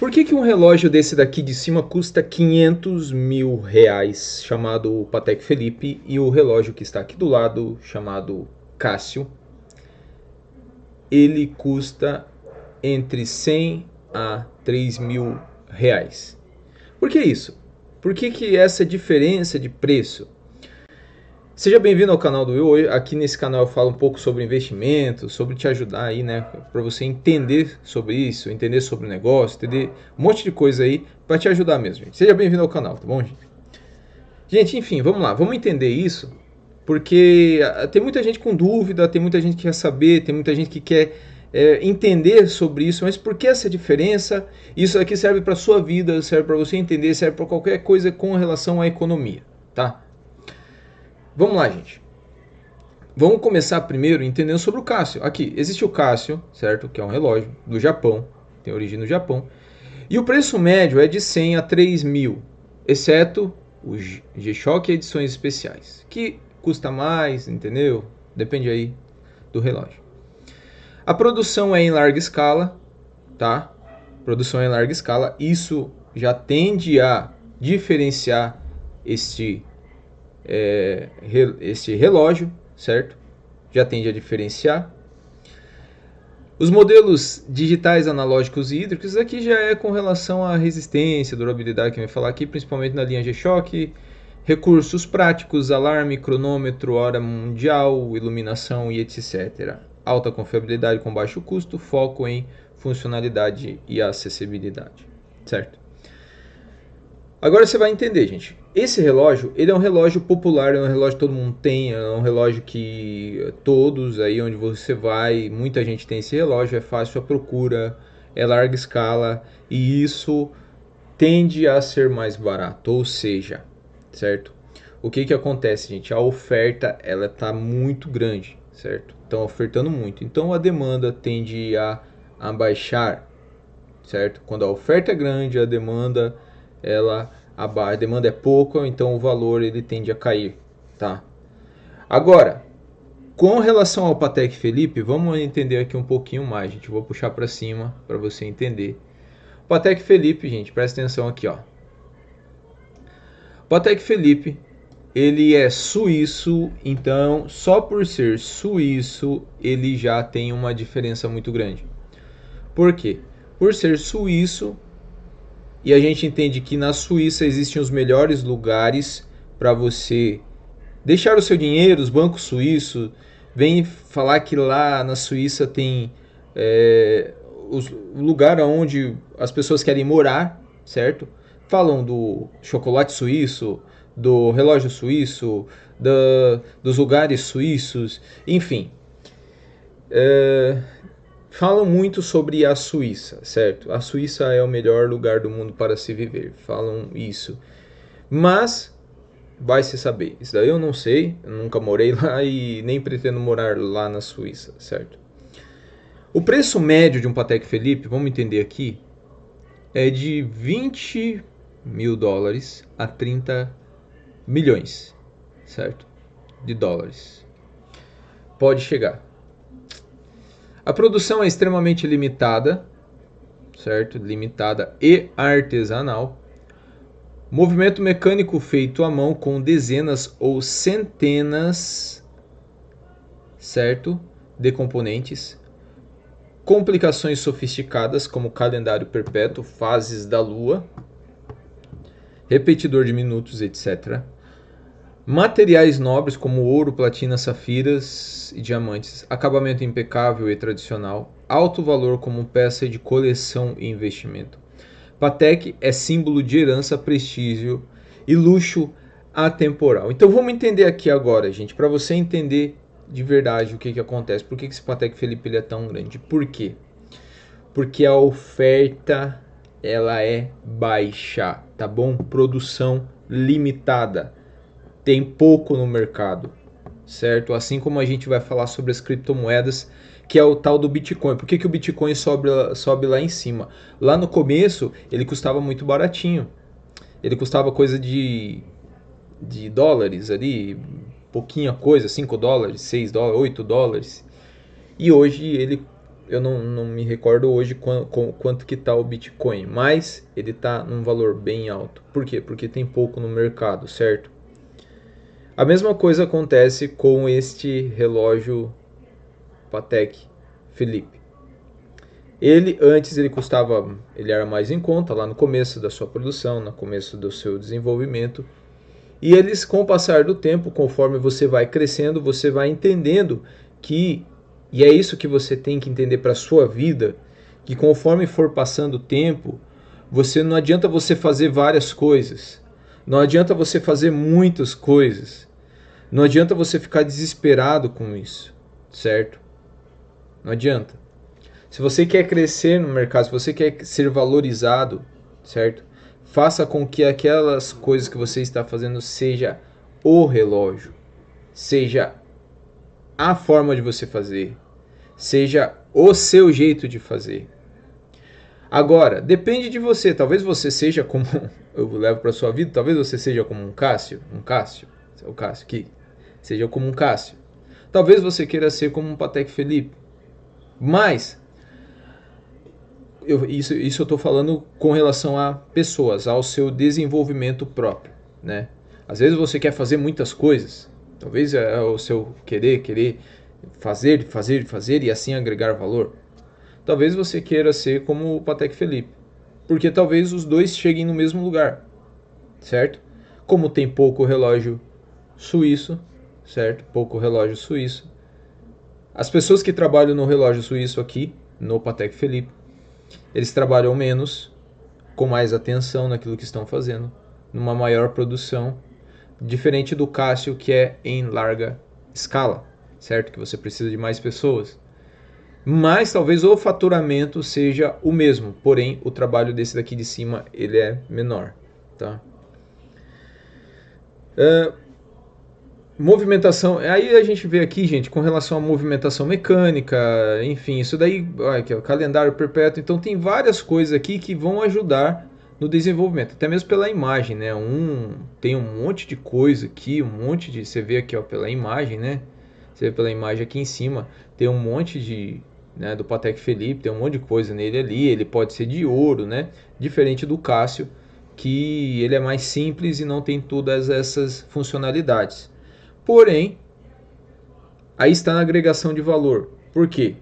Por que um relógio desse daqui de cima custa 500 mil reais, chamado Patek Philippe, e o relógio que está aqui do lado, chamado Casio, ele custa entre 100 a 3 mil reais? Por que isso? Por que essa diferença de preço? Seja bem-vindo ao canal do Will. Aqui nesse canal eu falo um pouco sobre investimento, sobre te ajudar aí, né, para você entender sobre isso, entender sobre o negócio, entender um monte de coisa aí para te ajudar mesmo, gente. Seja bem-vindo ao canal, tá bom, gente? Gente, enfim, vamos lá, vamos entender isso, porque tem muita gente com dúvida, tem muita gente que quer saber, tem muita gente que quer entender sobre isso, mas por que essa diferença? Isso aqui serve para sua vida, serve para você entender, serve para qualquer coisa com relação à economia, tá? Vamos lá, gente. Vamos começar primeiro entendendo sobre o Casio. Aqui, existe o Casio, certo? Que é um relógio do Japão, tem origem no Japão. E o preço médio é de 100 a 3 mil, exceto o G-Shock e edições especiais, que custa mais, entendeu? Depende aí do relógio. A produção é em larga escala, tá? Produção é em larga escala. Isso já tende a diferenciar este relógio, certo? Já tende a diferenciar. Os modelos digitais, analógicos e hídricos aqui já é com relação à resistência, durabilidade que eu vou falar aqui, principalmente na linha G-Shock, recursos práticos, alarme, cronômetro, hora mundial, iluminação e etc. Alta confiabilidade com baixo custo, foco em funcionalidade e acessibilidade, certo? Agora você vai entender, gente. Esse relógio, ele é um relógio popular, é um relógio que todo mundo tem, é um relógio que todos aí onde você vai, muita gente tem esse relógio, é fácil a procura, é larga escala e isso tende a ser mais barato, ou seja, certo? O que acontece, gente? A oferta, ela tá muito grande, certo? Estão ofertando muito, então a demanda tende a baixar, certo? Quando a oferta é grande, a demanda a demanda é pouca, então o valor ele tende a cair, tá? Agora, com relação ao Patek Philippe, vamos entender aqui um pouquinho mais, gente. Eu vou puxar para cima para você entender. O Patek Philippe, gente, presta atenção aqui, ó. O Patek Philippe, ele é suíço, então só por ser suíço, ele já tem uma diferença muito grande. Por quê? Por ser suíço, e a gente entende que na Suíça existem os melhores lugares para você deixar o seu dinheiro, os bancos suíços. Vem falar que lá na Suíça tem o lugar onde as pessoas querem morar, certo? Falam do chocolate suíço, do relógio suíço, dos lugares suíços, enfim. Falam muito sobre a Suíça, certo? A Suíça é o melhor lugar do mundo para se viver. Falam isso. Mas vai se saber. Isso daí eu não sei. Eu nunca morei lá e nem pretendo morar lá na Suíça, certo? O preço médio de um Patek Philippe, vamos entender aqui, é de 20 mil dólares a 30 milhões, certo? De dólares. Pode chegar. A produção é extremamente limitada, certo? Limitada e artesanal. Movimento mecânico feito à mão com dezenas ou centenas, certo? De componentes. Complicações sofisticadas como calendário perpétuo, fases da lua, repetidor de minutos, etc. Materiais nobres como ouro, platina, safiras e diamantes, acabamento impecável e tradicional, alto valor como peça de coleção e investimento. Patek é símbolo de herança, prestígio e luxo atemporal. Então vamos entender aqui agora, gente, para você entender de verdade o que acontece. Por que esse Patek Philippe ele é tão grande? Por quê? Porque a oferta ela é baixa, tá bom? Produção limitada. Tem pouco no mercado, certo? Assim como a gente vai falar sobre as criptomoedas, que é o tal do Bitcoin. Por que o Bitcoin sobe lá em cima? Lá no começo, ele custava muito baratinho. Ele custava coisa de dólares ali, pouquinha coisa, 5 dólares, 6 dólares, 8 dólares. E hoje ele eu não me recordo hoje quanto que está o Bitcoin, mas ele está num valor bem alto. Por quê? Porque tem pouco no mercado, certo? A mesma coisa acontece com este relógio Patek Philippe. Ele era mais em conta lá no começo da sua produção, no começo do seu desenvolvimento. E eles, com o passar do tempo, conforme você vai crescendo, você vai entendendo que, e é isso que você tem que entender para a sua vida, que conforme for passando o tempo, não adianta você fazer várias coisas, não adianta você fazer muitas coisas, não adianta você ficar desesperado com isso, certo? Não adianta. Se você quer crescer no mercado, se você quer ser valorizado, certo? Faça com que aquelas coisas que você está fazendo seja o relógio, seja a forma de você fazer, seja o seu jeito de fazer. Agora, depende de você. Talvez você seja como eu levo para sua vida, talvez você seja como o Cássio que seja como um Cássio. Talvez você queira ser como um Patek Philippe. Mas isso eu estou falando com relação a pessoas, ao seu desenvolvimento próprio, né? Às vezes você quer fazer muitas coisas, talvez é o seu querer fazer e assim agregar valor. Talvez você queira ser como o Patek Philippe, porque talvez os dois cheguem no mesmo lugar, certo? Como tem pouco relógio suíço, certo? Pouco relógio suíço. As pessoas que trabalham no relógio suíço aqui, no Patek Philippe, eles trabalham menos, com mais atenção naquilo que estão fazendo, numa maior produção, diferente do Cássio, que é em larga escala, certo? Que você precisa de mais pessoas. Mas talvez o faturamento seja o mesmo, porém o trabalho desse daqui de cima ele é menor, tá? Movimentação, aí a gente vê aqui, gente, com relação à movimentação mecânica, enfim, isso daí, aqui, o calendário perpétuo, então tem várias coisas aqui que vão ajudar no desenvolvimento, até mesmo pela imagem, né? Tem um monte de coisa aqui, você vê aqui, ó, pela imagem, né? Você vê pela imagem aqui em cima, tem um monte né, do Patek Philippe, tem um monte de coisa nele ali, ele pode ser de ouro, né? Diferente do Cássio, que ele é mais simples e não tem todas essas funcionalidades. Porém, aí está na agregação de valor. Por quê?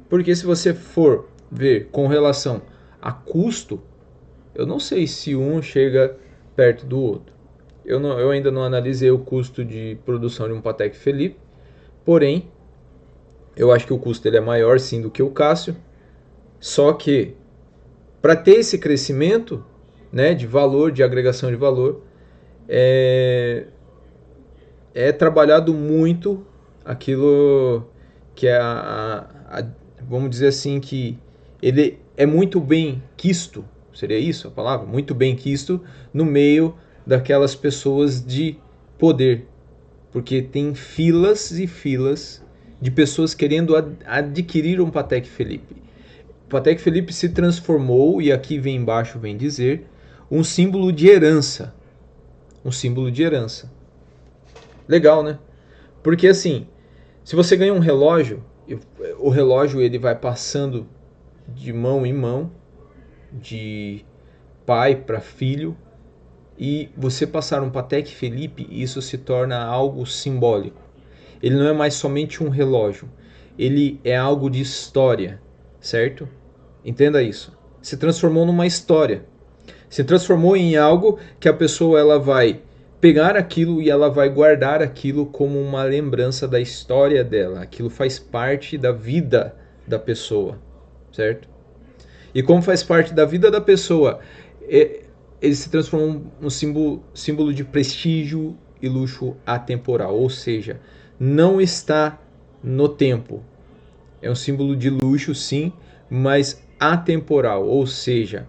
Porque se você for ver com relação a custo, eu não sei se um chega perto do outro. Eu ainda não analisei o custo de produção de um Patek Philippe, porém, eu acho que o custo ele é maior sim do que o Cássio. Só que, para ter esse crescimento, né, de valor, de agregação de valor, é trabalhado muito aquilo que é vamos dizer assim, que ele é muito bem quisto, seria isso a palavra? Muito bem quisto no meio daquelas pessoas de poder, porque tem filas e filas de pessoas querendo adquirir um Patek Philippe. O Patek Philippe se transformou, e aqui vem embaixo vem dizer, um símbolo de herança. Um símbolo de herança. Legal, né? Porque assim, se você ganha um relógio, o relógio ele vai passando de mão em mão, de pai para filho, e você passar um Patek Philippe, isso se torna algo simbólico. Ele não é mais somente um relógio, ele é algo de história, certo? Entenda isso. Se transformou numa história. Se transformou em algo que a pessoa ela vai pegar aquilo e ela vai guardar aquilo como uma lembrança da história dela. Aquilo faz parte da vida da pessoa, certo? E como faz parte da vida da pessoa, ele se transformou num símbolo de prestígio e luxo atemporal, ou seja, não está no tempo. É um símbolo de luxo, sim, mas atemporal, ou seja,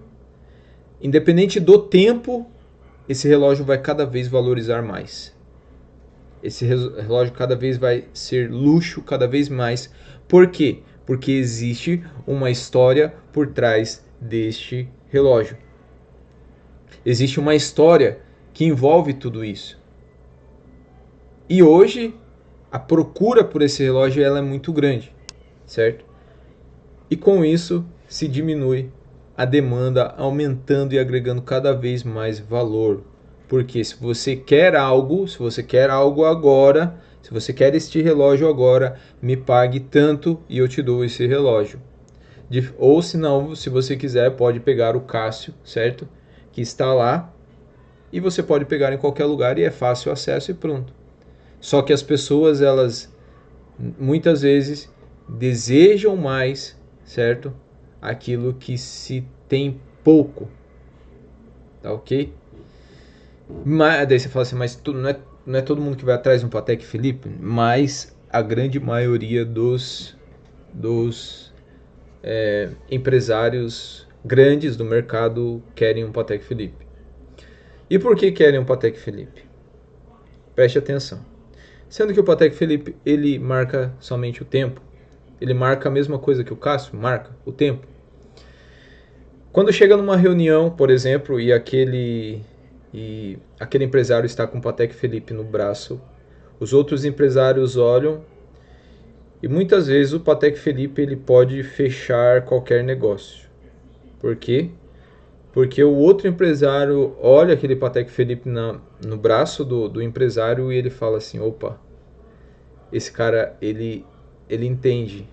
independente do tempo, esse relógio vai cada vez valorizar mais. Esse relógio cada vez vai ser luxo, cada vez mais. Por quê? Porque existe uma história por trás deste relógio. Existe uma história que envolve tudo isso. E hoje, a procura por esse relógio ela é muito grande, certo? E com isso se diminui a demanda, aumentando e agregando cada vez mais valor. Porque se você quer algo agora, se você quer este relógio agora, me pague tanto e eu te dou esse relógio. Ou se não, se você quiser, pode pegar o Cássio, certo? Que está lá e você pode pegar em qualquer lugar e é fácil acesso e pronto. Só que as pessoas, elas muitas vezes desejam mais, certo? Aquilo que se tem pouco, tá ok? Mas, daí você fala assim, mas não é todo mundo que vai atrás de um Patek Philippe, mas a grande maioria dos empresários grandes do mercado querem um Patek Philippe. E por que querem um Patek Philippe? Preste atenção. Sendo que o Patek Philippe, ele marca somente o tempo. Ele marca a mesma coisa que o Cássio, marca o tempo. Quando chega numa reunião, por exemplo, e aquele empresário está com o Patek Philippe no braço, os outros empresários olham e muitas vezes o Patek Philippe ele pode fechar qualquer negócio. Por quê? Porque o outro empresário olha aquele Patek Philippe no braço do empresário e ele fala assim, opa, esse cara, ele entende,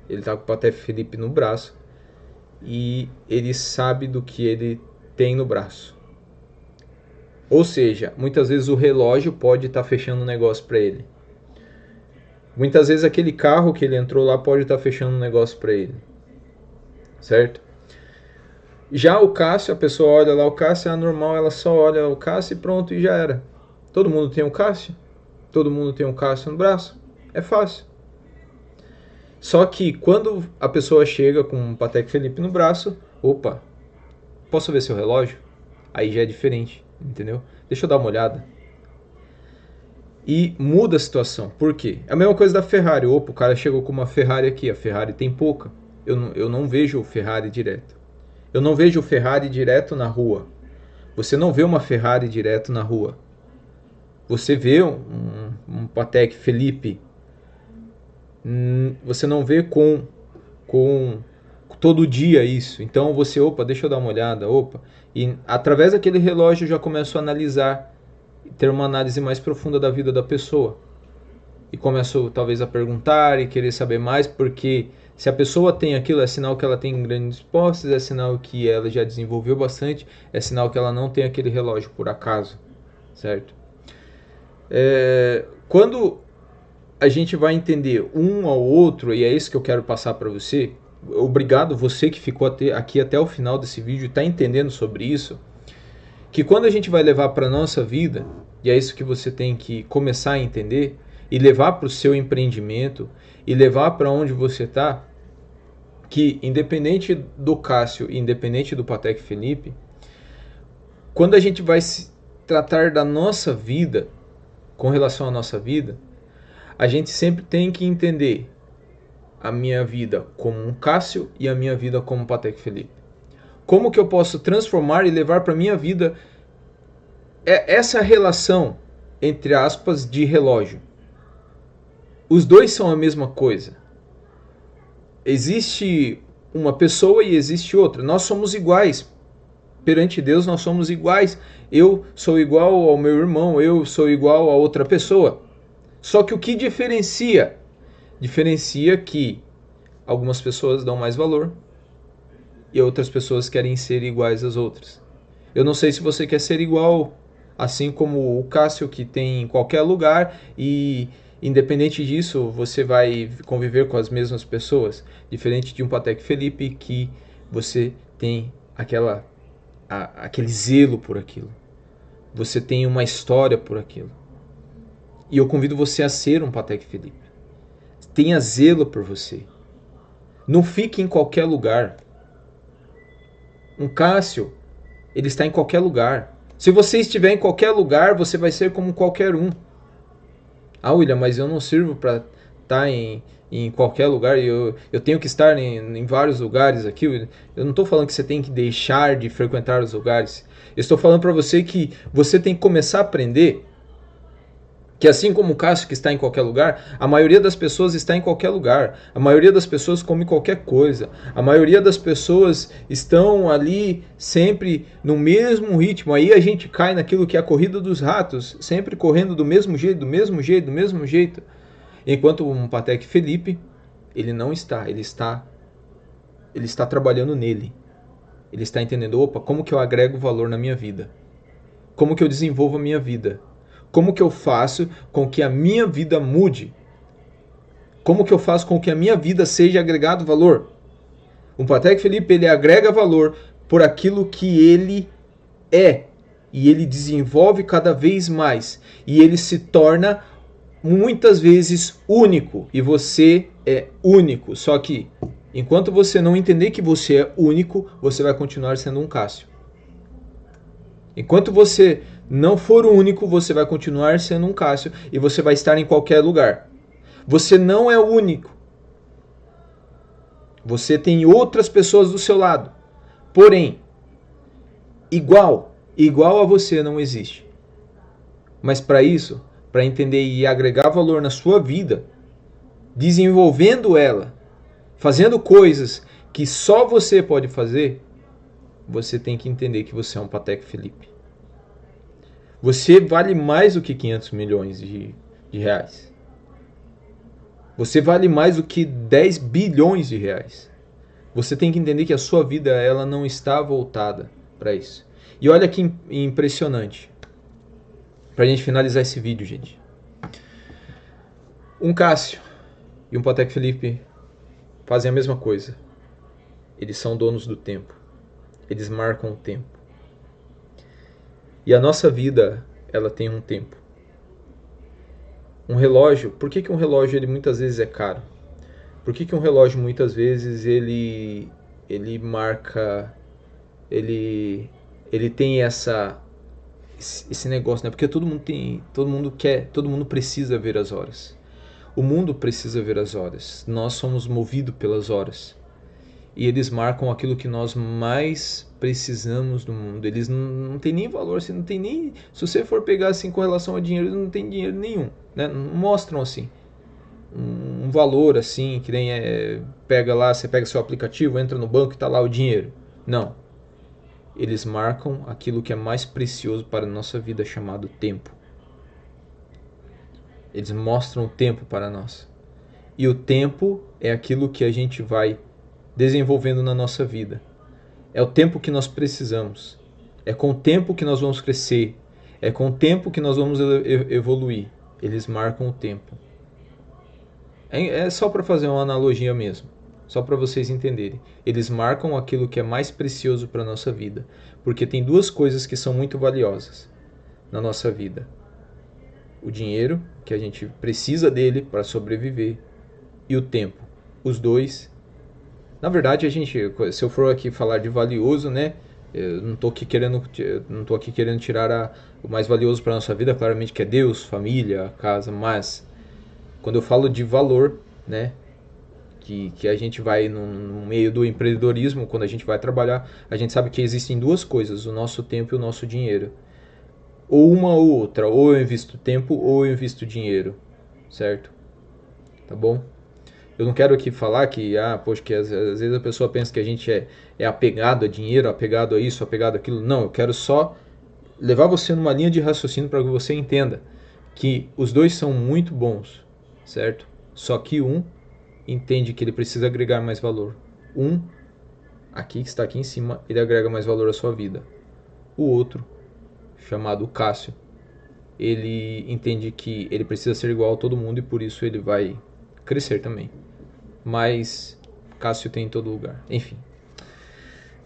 ele tá com o Patek Philippe no braço e ele sabe do que ele tem no braço. Ou seja, muitas vezes o relógio pode estar fechando um negócio para ele. Muitas vezes aquele carro que ele entrou lá pode estar fechando um negócio para ele. Certo? Já o Cássio, a pessoa olha lá o Cássio, é normal, ela só olha o Cássio e pronto, e já era. Todo mundo tem um Cássio? Todo mundo tem um Cássio no braço? É fácil. Só que quando a pessoa chega com um Patek Philippe no braço, opa, posso ver seu relógio? Aí já é diferente, entendeu? Deixa eu dar uma olhada. E muda a situação. Por quê? É a mesma coisa da Ferrari. Opa, o cara chegou com uma Ferrari aqui, a Ferrari tem pouca. Eu não vejo o Ferrari direto. Eu não vejo o Ferrari direto na rua. Você não vê uma Ferrari direto na rua. Você vê um Patek Philippe. Você não vê com todo dia isso. Então você, opa, deixa eu dar uma olhada, opa. E através daquele relógio eu já começo a analisar, ter uma análise mais profunda da vida da pessoa. E começo talvez a perguntar e querer saber mais, porque se a pessoa tem aquilo, é sinal que ela tem grandes posses, é sinal que ela já desenvolveu bastante, é sinal que ela não tem aquele relógio por acaso, certo? Quando a gente vai entender um ao outro, e é isso que eu quero passar para você, obrigado você que ficou aqui até o final desse vídeo e está entendendo sobre isso, que quando a gente vai levar para a nossa vida, e é isso que você tem que começar a entender, e levar para o seu empreendimento, e levar para onde você está, que independente do Cássio e independente do Patek Philippe, quando a gente vai se tratar da nossa vida, com relação à nossa vida, a gente sempre tem que entender a minha vida como um Cássio e a minha vida como um Patek Philippe. Como que eu posso transformar e levar para a minha vida essa relação, entre aspas, de relógio? Os dois são a mesma coisa. Existe uma pessoa e existe outra. Nós somos iguais. Perante Deus nós somos iguais. Eu sou igual ao meu irmão, eu sou igual a outra pessoa. Só que o que diferencia? Diferencia que algumas pessoas dão mais valor e outras pessoas querem ser iguais às outras. Eu não sei se você quer ser igual, assim como o Cássio, que tem em qualquer lugar, e independente disso você vai conviver com as mesmas pessoas, diferente de um Patek Philippe que você tem aquele zelo por aquilo, você tem uma história por aquilo. E eu convido você a ser um Patek Philippe. Tenha zelo por você. Não fique em qualquer lugar. Um Cássio, ele está em qualquer lugar. Se você estiver em qualquer lugar, você vai ser como qualquer um. Ah, William, mas eu não sirvo para estar em qualquer lugar. Eu tenho que estar em vários lugares aqui. Eu não estou falando que você tem que deixar de frequentar os lugares. Eu estou falando para você que você tem que começar a aprender Que assim como o Cássio que está em qualquer lugar, a maioria das pessoas está em qualquer lugar. A maioria das pessoas come qualquer coisa. A maioria das pessoas estão ali sempre no mesmo ritmo. Aí a gente cai naquilo que é a corrida dos ratos, sempre correndo do mesmo jeito, do mesmo jeito, do mesmo jeito. Enquanto um Patek Philippe, ele não está, ele está trabalhando nele. Ele está entendendo, opa, como que eu agrego valor na minha vida? Como que eu desenvolvo a minha vida? Como que eu faço com que a minha vida mude? Como que eu faço com que a minha vida seja agregado valor? O Patek Philippe, ele agrega valor por aquilo que ele é. E ele desenvolve cada vez mais. E ele se torna muitas vezes único. E você é único. Só que, enquanto você não entender que você é único, você vai continuar sendo um Cássio. Enquanto você não for único, você vai continuar sendo um Cássio e você vai estar em qualquer lugar. Você não é único. Você tem outras pessoas do seu lado. Porém, igual a você não existe. Mas para isso, para entender e agregar valor na sua vida, desenvolvendo ela, fazendo coisas que só você pode fazer, você tem que entender que você é um Patek Philippe. Você vale mais do que 500 milhões de reais. Você vale mais do que 10 bilhões de reais. Você tem que entender que a sua vida ela não está voltada para isso. E olha que impressionante. Pra gente finalizar esse vídeo, gente. Um Cássio e um Patek Philippe fazem a mesma coisa. Eles são donos do tempo. Eles marcam o tempo. E a nossa vida, ela tem um tempo. Um relógio, por que um relógio ele muitas vezes é caro? Por que um relógio muitas vezes ele marca, ele tem esse negócio, né? Porque todo mundo precisa ver as horas. O mundo precisa ver as horas. Nós somos movidos pelas horas. E eles marcam aquilo que nós mais precisamos no mundo. Eles não tem nem valor, assim, não tem nem. Se você for pegar assim com relação a dinheiro, eles não tem dinheiro nenhum, né? Não mostram assim um valor assim, que nem pega lá, você pega seu aplicativo, entra no banco e tá lá o dinheiro. Não. Eles marcam aquilo que é mais precioso para a nossa vida, chamado tempo. Eles mostram o tempo para nós. E o tempo é aquilo que a gente vai desenvolvendo na nossa vida. É o tempo que nós precisamos. É com o tempo que nós vamos crescer. É com o tempo que nós vamos evoluir. Eles marcam o tempo. É só para fazer uma analogia mesmo. Só para vocês entenderem. Eles marcam aquilo que é mais precioso para a nossa vida. Porque tem duas coisas que são muito valiosas na nossa vida. O dinheiro, que a gente precisa dele para sobreviver. E o tempo. Os dois. Na verdade, se eu for aqui falar de valioso, né? Eu não estou aqui querendo tirar o mais valioso para a nossa vida, claramente que é Deus, família, casa, mas quando eu falo de valor, né? Que a gente vai no meio do empreendedorismo, quando a gente vai trabalhar, a gente sabe que existem duas coisas, o nosso tempo e o nosso dinheiro. Ou uma ou outra, ou eu invisto tempo ou eu invisto dinheiro, certo? Tá bom? Eu não quero aqui falar que, poxa, que às vezes a pessoa pensa que a gente é apegado a dinheiro, apegado a isso, apegado àquilo. Não, eu quero só levar você numa linha de raciocínio para que você entenda que os dois são muito bons, certo? Só que um entende que ele precisa agregar mais valor. Aqui que está aqui em cima, ele agrega mais valor à sua vida. O outro, chamado Cássio, ele entende que ele precisa ser igual a todo mundo e por isso ele vai crescer também. Mas Cássio tem em todo lugar. Enfim.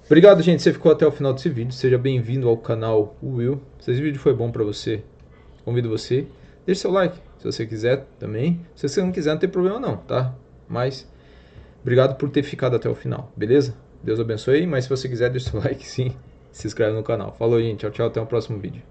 Obrigado, gente. Você ficou até o final desse vídeo. Seja bem-vindo ao canal Will. Se esse vídeo foi bom pra você, convido você. Deixe seu like, se você quiser também. Se você não quiser, não tem problema não, tá? Mas, obrigado por ter ficado até o final, beleza? Deus abençoe. Mas se você quiser, deixe seu like sim. Se inscreve no canal. Falou, gente. Tchau, tchau. Até o próximo vídeo.